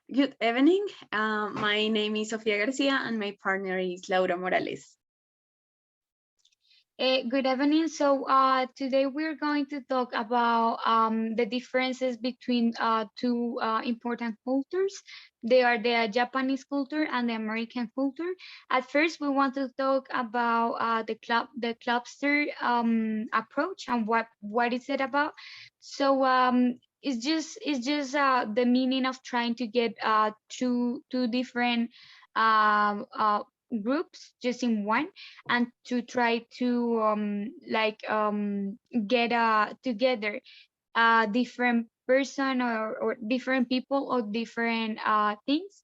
Good evening. My name is Sofía García and my partner is Laura Morales. Good evening. So today we're going to talk about the differences between two important cultures. They are the Japanese culture and the American culture. At first, we want to talk about the cluster approach and what is it about. So it's just the meaning of trying to get two different groups just in one, and to try to get together a different person or different people or different things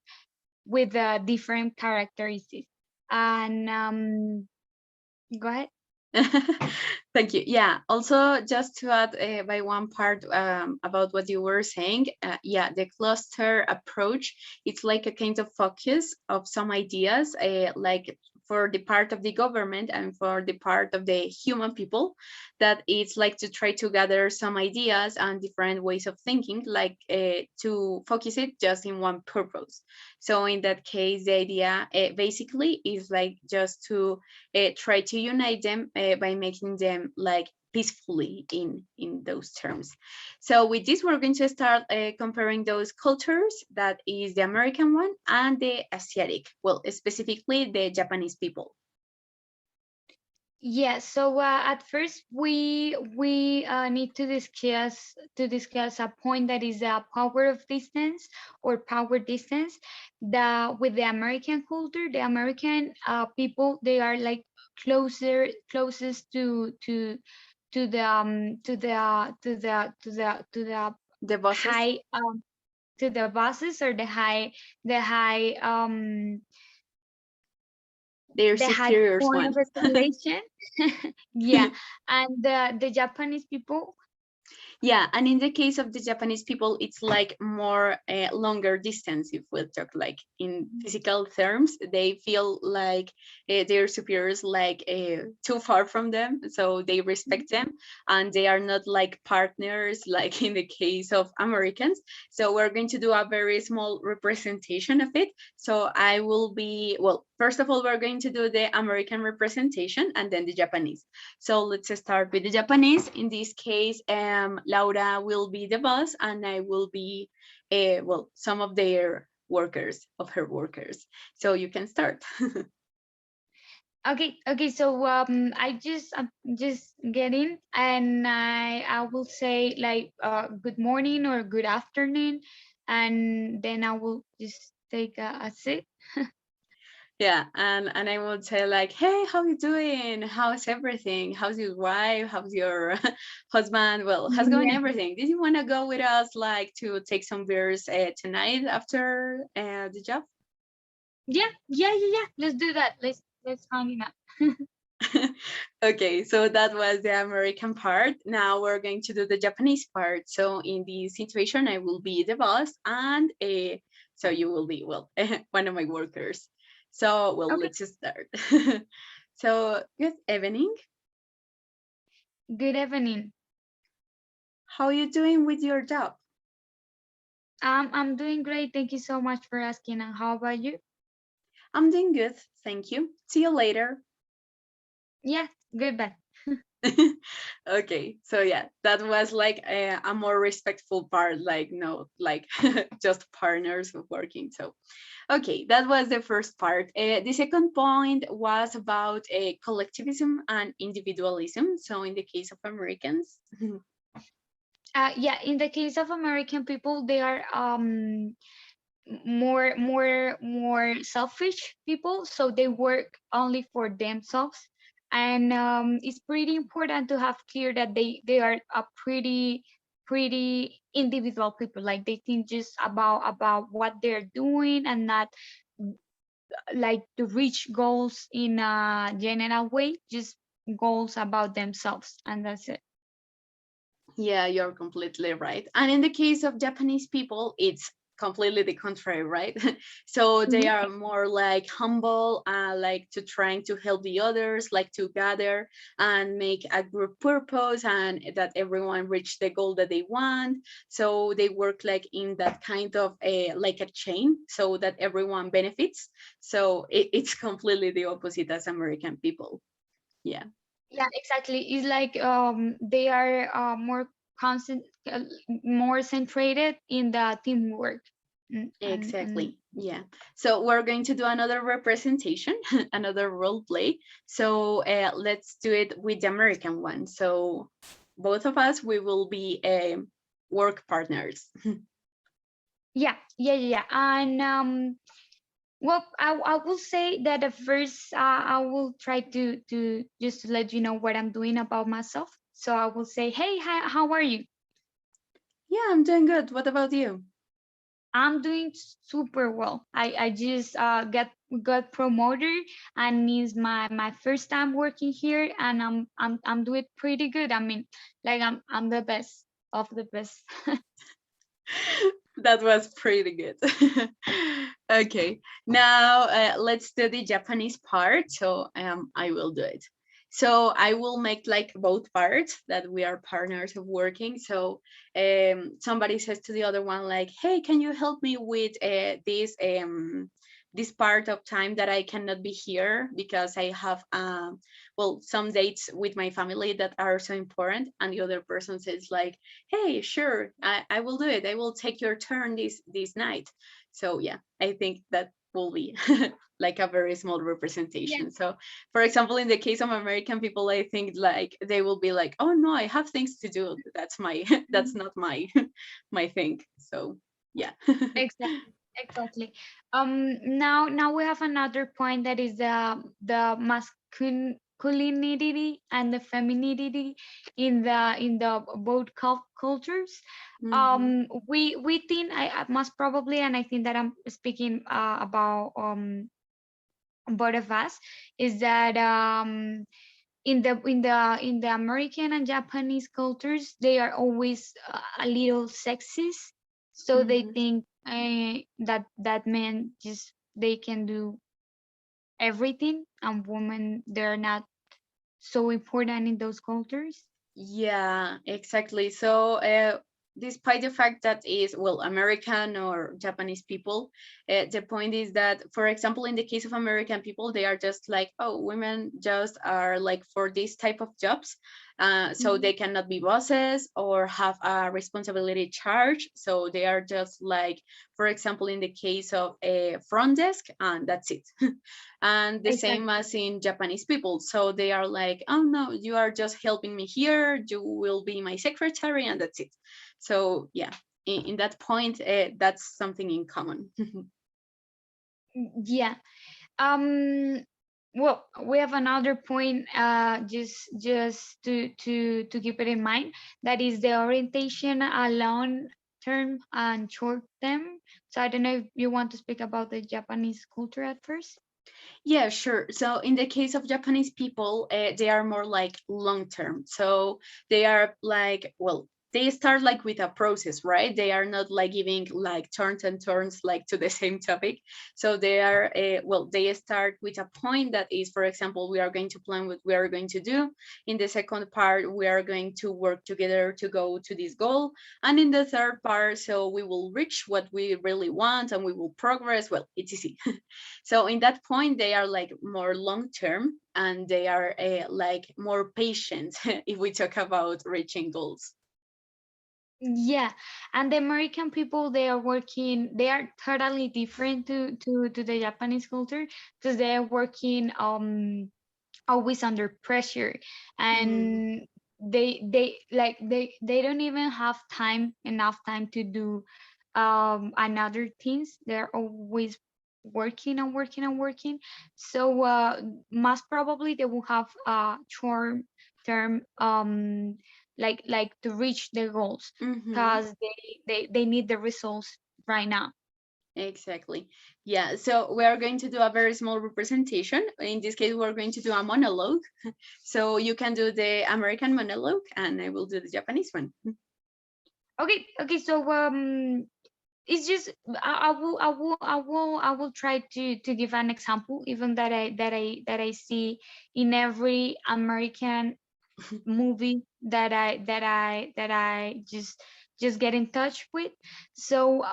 with different characteristics. And go ahead. Thank you. Yeah, also just to add by one part about what you were saying, yeah, the cluster approach, it's like a kind of focus of some ideas, like for the part of the government and for the part of the human people, that it's like to try to gather some ideas and different ways of thinking, like to focus it just in one purpose. So in that case, the idea basically is like just to try to unite them by making them like peacefully in those terms. So with this, we're going to start comparing those cultures, that is the American one and the Asiatic, well, specifically the Japanese people. Yeah, so at first we need to discuss a point that is a power of distance or power distance. With the American culture, the American people, they are like closest to the The bosses, high to the bosses, or the high their the high superiors point one. of escalation. Yeah, and the Japanese people. Yeah, and in the case of the Japanese people, it's like more longer distance. If we talk like in physical terms, they feel like their superiors like too far from them, so they respect them, and they are not like partners like in the case of Americans. So we're going to do a very small representation of it. So I will be, well, first of all, we're going to do the American representation and then the Japanese. So let's start with the Japanese. In this case, Laura will be the boss and I will be, well, some of their workers, of her workers. So you can start. Okay. So I'm just getting, and I will say like good morning or good afternoon, and then I will just take a seat. Yeah, and I would say like, hey, how you doing? How's everything? How's your wife? How's your husband? Well, how's going Yeah, everything? Did you want to go with us like to take some beers tonight after the job? yeah. Let's do that. Let's hang it up. Okay, so that was the American part. Now we're going to do the Japanese part. So in this situation, I will be the boss, and so you will be, well, one of my workers. So, well, Okay. let's just start. So, good evening. Good evening. How are you doing with your job? I'm doing great. Thank you so much for asking. And how about you? I'm doing good, thank you. See you later. Yeah, goodbye. Okay, so yeah, that was like a more respectful part, like no, like just partners working. So okay, that was the first part. The second point was about collectivism and individualism. So in the case of Americans, Yeah, in the case of American people, they are more selfish people, so they work only for themselves. And it's pretty important to have clear that they are a pretty individual people. Like they think just about what they're doing, and not like to reach goals in a general way, just goals about themselves, and that's it. yeah, you're completely right. And in the case of Japanese people, it's completely the contrary, right? So they are more like humble, like to trying to help the others, like to gather and make a group purpose, and that everyone reach the goal that they want. So they work like in that kind of a like a chain, so that everyone benefits. So it's completely the opposite as American people. Yeah. Yeah, exactly. It's like they are more constant, more centrated in the teamwork. And Exactly. Yeah. So we're going to do another representation, another role play. So let's do it with the American one. So both of us, we will be work partners. yeah. And well, I will say that at first I will try to just to let you know what I'm doing about myself. So I will say, hey, how are you? Yeah, I'm doing good. What about you? I'm doing super well. I just got promoted, and it's my first time working here, and I'm doing pretty good. I mean, like I'm the best of the best. That was pretty good. Okay, now let's do the Japanese part. So I will do it. So I will make like both parts that we are partners of working. So somebody says to the other one like, "Hey, can you help me with this part of time that I cannot be here because I have well some dates with my family that are so important." And the other person says like, "Hey, sure, I will do it. I will take your turn this night." So yeah, I think that will be like a very small Yeah. representation. So for example, in the case of American people, I think like they will be like, "Oh no, I have things to do. That's my that's Mhm. not my my thing." So yeah. Exactly. Exactly. Now we have another point, that is the masculinity and the femininity in the both cultures. Hmm. We think, I most probably, and I think that I'm speaking about both of us, is that in the American and Japanese cultures, they are always a little sexist. So they Hmm. think that men just they can do everything, and women, they're not so important in those cultures. Yeah, exactly. So, despite the fact that is, well, American or Japanese people, the point is that, for example, in the case of American people, they are just like, oh, women just are like for this type of jobs. So Mhm. they cannot be bosses or have a responsibility charge. So they are just like, for example, in the case of a front desk, and that's it. And the same Exactly. as in Japanese people. So they are like, oh no, you are just helping me here. You will be my secretary, and that's it. So yeah, in that point, that's something in common. Yeah. Um. Well, we have another point. Just to keep it in mind. That is the orientation, long term and short term. So I don't know if you want to speak about the Japanese culture at first. Yeah, sure. So in the case of Japanese people, they are more like long term. So they are like, well, they start like with a process, right? They are not like giving like turns and turns like to the same topic. So they are, well, they start with a point that is, for example, we are going to plan what we are going to do. In the second part, we are going to work together to go to this goal. And in the third part, so we will reach what we really want and we will progress. Well, it's easy. So in that point, they are like more long term, and they are like more patient if we talk about reaching goals. Yeah, and the American people, they are working. They are totally different to the Japanese culture, because they are working always under pressure, Mm, and they don't even have enough time to do another things. They're always working and working and working. So most probably they will have short term, like to reach their goals, mm-hmm. because they need the results right now. Exactly. Yeah. So we are going to do a very small representation. In this case, we're going to do a monologue. So you can do the American monologue, and I will do the Japanese one. Okay, so it's just I will try to give an example, even that I see in every American movie that I just get in touch with. So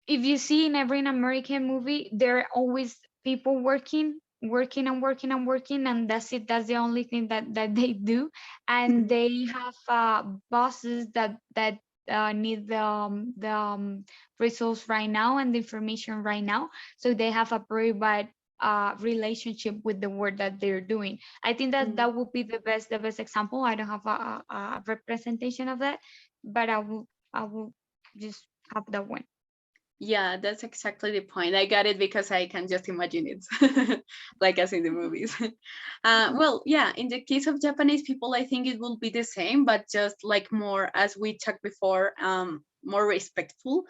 if you see in every American movie, there are always people working and working and working, and that's it. That's the only thing that they do, and they have bosses that need the results right now and the information right now. So they have a very bad relationship with the work that they're doing. I think that Mm. that would be the best example. I don't have a representation of that, but I will just have that one. Yeah, that's exactly the point. I got it because I can just imagine it, like as in the movies. Well, yeah, in the case of Japanese people, I think it will be the same, but just like more, as we talked before, more respectful.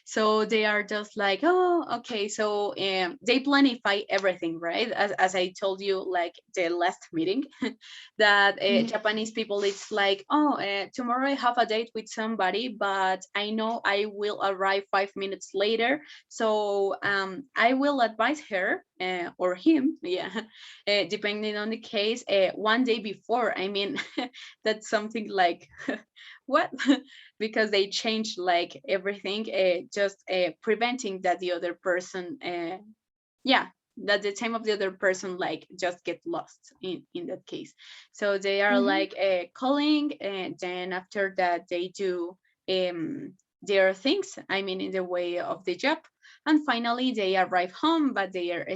So they are just like, oh, okay. So they planify everything, right? As I told you, like the last meeting, that Yeah. Japanese people, it's like, oh, tomorrow I have a date with somebody, but I know I will arrive 5 minutes later. So I will advise her or him, yeah, depending on the case, one day before. I mean, that's something like, what? Because they change like everything, just preventing that the other person, yeah, that the time of the other person like just get lost in that case. So they are Mhm. like calling, and then after that they do um their things, I mean, in the way of the job, and finally they arrive home, but they are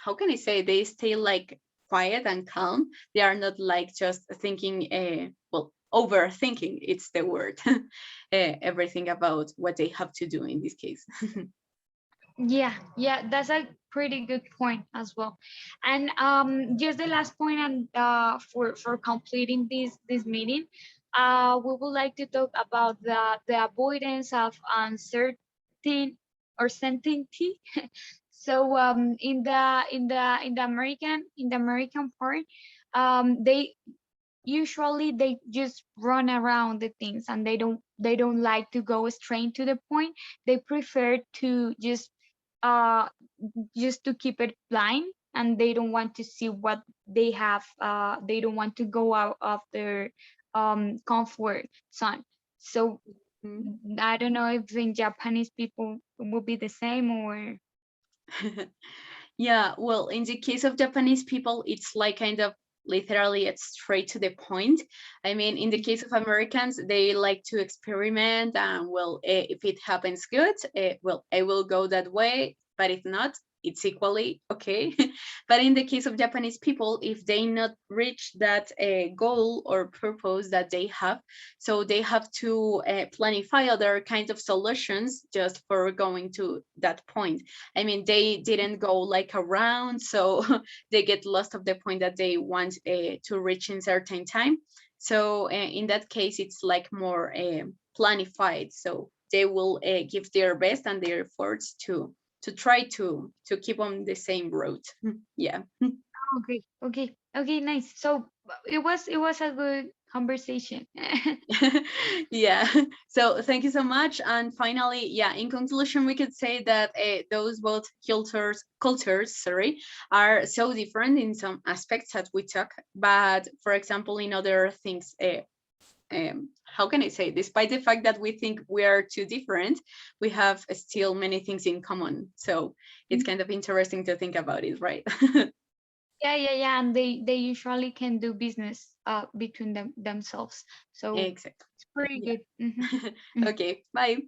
how can I say, they stay like quiet and calm. They are not like just thinking, well, overthinking, it's the word, everything about what they have to do in this case. Yeah, yeah, that's a pretty good point as well. And just the last point, and for completing this meeting, we would like to talk about the avoidance of uncertainty or certainty. So in the American part, they just run around the things, and they don't like to go straight to the point. They prefer to uh just to keep it blind, and they don't want to see what they have. They don't want to go out of their comfort zone. So I don't know if in Japanese people will be the same or. Yeah, well, in the case of Japanese people, it's like kind of literally it's straight to the point. I mean, in the case of Americans, they like to experiment, and well, if it happens good, well, I will go that way, but if not, it's equally okay. But in the case of Japanese people, if they not reach that goal or purpose that they have, so they have to planify other kinds of solutions just for going to that point. I mean, they didn't go like around, so they get lost of the point that they want to reach in certain time. So in that case, it's like more planified. So they will give their best and their efforts to try to keep on the same road. Yeah. Okay, okay, okay, nice. So it was a good conversation. Yeah. So thank you so much. And finally, yeah, in conclusion, we could say that those both cultures, sorry, are so different in some aspects that we talk, but for example, in other things, how can I say, despite the fact that we think we are too different, we have still many things in common. So it's kind of interesting to think about it, right? Yeah, yeah, yeah, and they usually can do business between themselves, so Exactly. it's pretty Yeah. good. Okay. Bye.